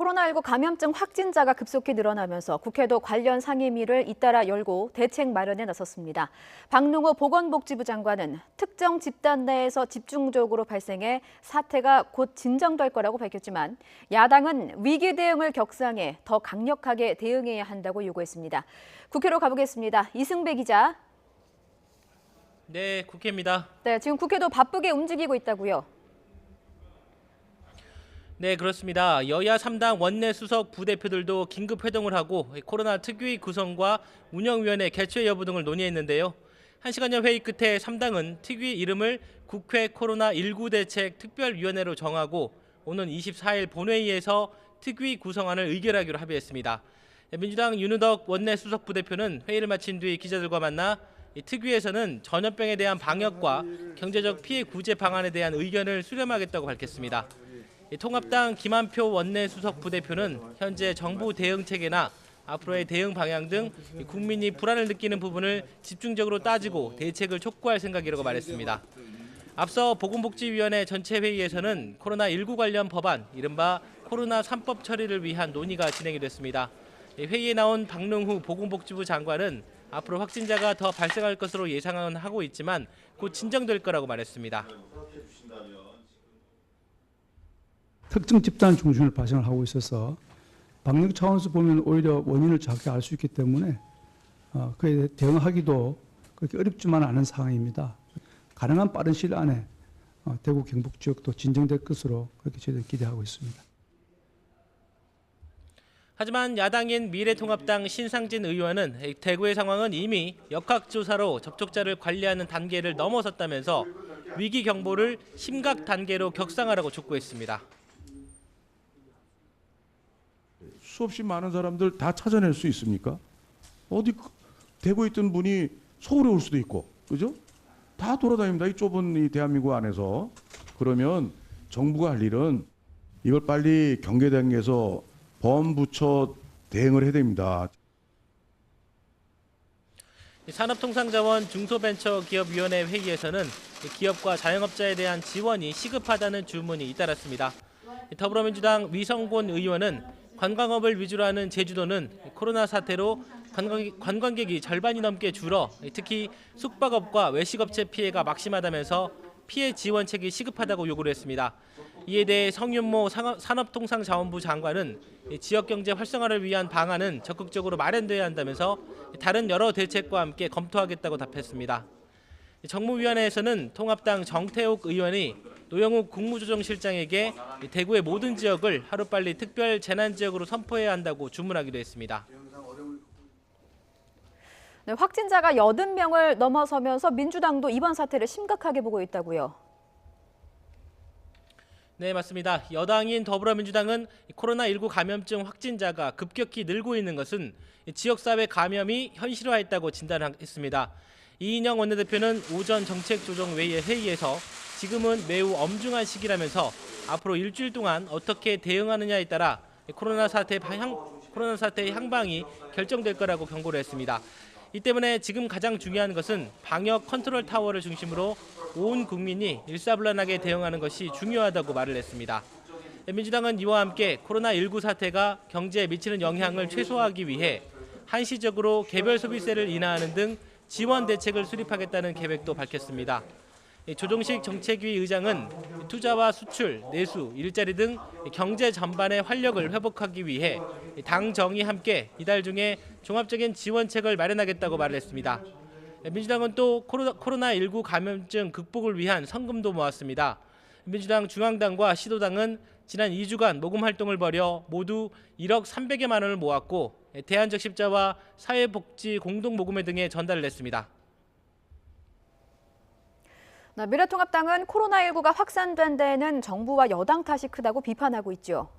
코로나19 감염증 확진자가 급속히 늘어나면서 국회도 관련 상임위를 잇따라 열고 대책 마련에 나섰습니다. 박능호 보건복지부 장관은 특정 집단 내에서 집중적으로 발생해 사태가 곧 진정될 거라고 밝혔지만 야당은 위기 대응을 격상해 더 강력하게 대응해야 한다고 요구했습니다. 국회로 가보겠습니다. 이승배 기자. 네, 국회입니다. 네, 지금 국회도 바쁘게 움직이고 있다고요. 네, 그렇습니다. 여야 3당 원내 수석 부대표들도 긴급 회동을 하고 코로나 특위 구성과 운영위원회 개최 여부 등을 논의했는데요. 1시간여 회의 끝에 3당은 특위 이름을 국회 코로나19 대책 특별위원회로 정하고 오는 24일 본회의에서 특위 구성안을 의결하기로 합의했습니다. 민주당 윤우덕 원내 수석 부대표는 회의를 마친 뒤 기자들과 만나 특위에서는 전염병에 대한 방역과 경제적 피해 구제 방안에 대한 의견을 수렴하겠다고 밝혔습니다. 통합당 김한표 원내 수석 부대표는 현재 정부 대응 체계나 앞으로의 대응 방향 등 국민이 불안을 느끼는 부분을 집중적으로 따지고 대책을 촉구할 생각이라고 말했습니다. 앞서 보건복지위원회 전체 회의에서는 코로나19 관련 법안, 이른바 코로나 3법 처리를 위한 논의가 진행이 됐습니다. 회의에 나온 박능후 보건복지부 장관은 앞으로 확진자가 더 발생할 것으로 예상은 하고 있지만 곧 진정될 거라고 말했습니다. 특정 집단 중심으로 발생을 하고 있어서 방역 차원에서 보면 오히려 원인을 정확히 알 수 있기 때문에 그에 대응하기도 그렇게 어렵지만 않은 상황입니다. 가능한 빠른 시일 안에 대구 경북 지역도 진정될 것으로 그렇게 저희들 기대하고 있습니다. 하지만 야당인 미래통합당 신상진 의원은 대구의 상황은 이미 역학조사로 접촉자를 관리하는 단계를 넘어섰다면서 위기 경보를 심각 단계로 격상하라고 촉구했습니다. 수없이 많은 사람들 다 찾아낼 수 있습니까? 어디 대구에 있던 분이 서울에 올 수도 있고, 그죠? 다 돌아다닙니다. 이 좁은 이 대한민국 안에서. 그러면 정부가 할 일은 이걸 빨리 경계 단계에서 범부처 대응을 해야 됩니다. 산업통상자원 중소벤처기업위원회 회의에서는 기업과 자영업자에 대한 지원이 시급하다는 주문이 잇따랐습니다. 더불어민주당 위성곤 의원은 관광업을 위주로 하는 제주도는 코로나 사태로 관광객이 절반이 넘게 줄어 특히 숙박업과 외식업체 피해가 막심하다면서 피해 지원책이 시급하다고 요구를 했습니다. 이에 대해 성윤모 산업통상자원부 장관은 지역경제 활성화를 위한 방안은 적극적으로 마련돼야 한다면서 다른 여러 대책과 함께 검토하겠다고 답했습니다. 정무위원회에서는 통합당 정태욱 의원이 노영욱 국무조정실장에게 대구의 모든 지역을 하루빨리 특별 재난지역으로 선포해야 한다고 주문하기도 했습니다. 네, 확진자가 80명을 넘어서면서 민주당도 이번 사태를 심각하게 보고 있다고요. 네, 맞습니다. 여당인 더불어민주당은 코로나19 감염증 확진자가 급격히 늘고 있는 것은 지역사회 감염이 현실화했다고 진단했습니다. 이인영 원내대표는 오전 정책조정회의 회의에서 지금은 매우 엄중한 시기라면서 앞으로 일주일 동안 어떻게 대응하느냐에 따라 코로나 사태의 향방이 결정될 거라고 경고를 했습니다. 이 때문에 지금 가장 중요한 것은 방역 컨트롤 타워를 중심으로 온 국민이 일사불란하게 대응하는 것이 중요하다고 말을 했습니다. 민주당은 이와 함께 코로나19 사태가 경제에 미치는 영향을 최소화하기 위해 한시적으로 개별 소비세를 인하하는 등 지원 대책을 수립하겠다는 계획도 밝혔습니다. 조정식 정책위 의장은 투자와 수출, 내수, 일자리 등 경제 전반의 활력을 회복하기 위해 당 정이 함께 이달 중에 종합적인 지원책을 마련하겠다고 말을 했습니다. 민주당은 또 코로나19 감염증 극복을 위한 성금도 모았습니다. 민주당 중앙당과 시도당은 지난 2주간 모금 활동을 벌여 모두 1억 300여만 원을 모았고 대한적 십자와 사회복지 공동모금회 등에 전달을 했습니다. 미래통합당은 코로나19가 확산된 데에는 정부와 여당 탓이 크다고 비판하고 있죠.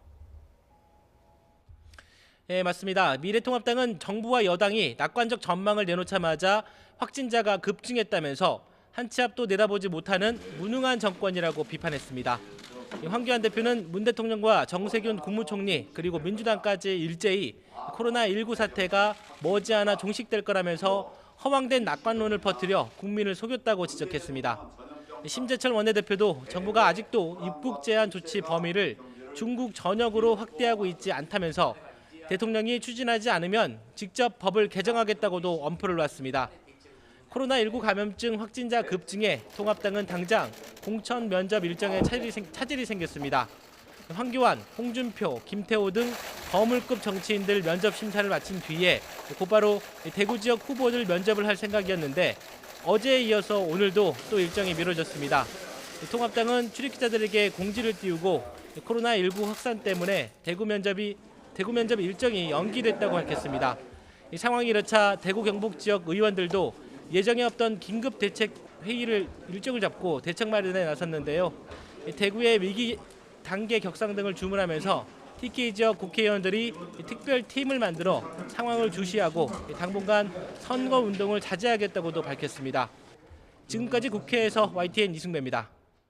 네, 맞습니다. 미래통합당은 정부와 여당이 낙관적 전망을 내놓자마자 확진자가 급증했다면서 한 치 앞도 내다보지 못하는 무능한 정권이라고 비판했습니다. 황교안 대표는 문 대통령과 정세균 국무총리 그리고 민주당까지 일제히 코로나19 사태가 머지않아 종식될 거라면서 허황된 낙관론을 퍼뜨려 국민을 속였다고 지적했습니다. 심재철 원내대표도 정부가 아직도 입국 제한 조치 범위를 중국 전역으로 확대하고 있지 않다면서 대통령이 추진하지 않으면 직접 법을 개정하겠다고도 엄포를 놨습니다. 코로나19 감염증 확진자 급증에 통합당은 당장 공천 면접 일정에 차질이 생겼습니다. 황교안, 홍준표, 김태호 등 거물급 정치인들 면접 심사를 마친 뒤에 곧바로 대구 지역 후보들 면접을 할 생각이었는데 어제에 이어서 오늘도 또 일정이 미뤄졌습니다. 통합당은 출입기자들에게 공지를 띄우고 코로나19 확산 때문에 대구 면접 일정이 연기됐다고 밝혔습니다. 이 상황이 이렇자 대구 경북 지역 의원들도 예정에 없던 긴급 대책 회의를 일정을 잡고 대책 마련에 나섰는데요. 대구의 위기 단계 격상 등을 주문하면서 TK 지역 국회의원들이 특별팀을 만들어 상황을 주시하고 당분간 선거 운동을 자제하겠다고도 밝혔습니다. 지금까지 국회에서 YTN 이승배입니다.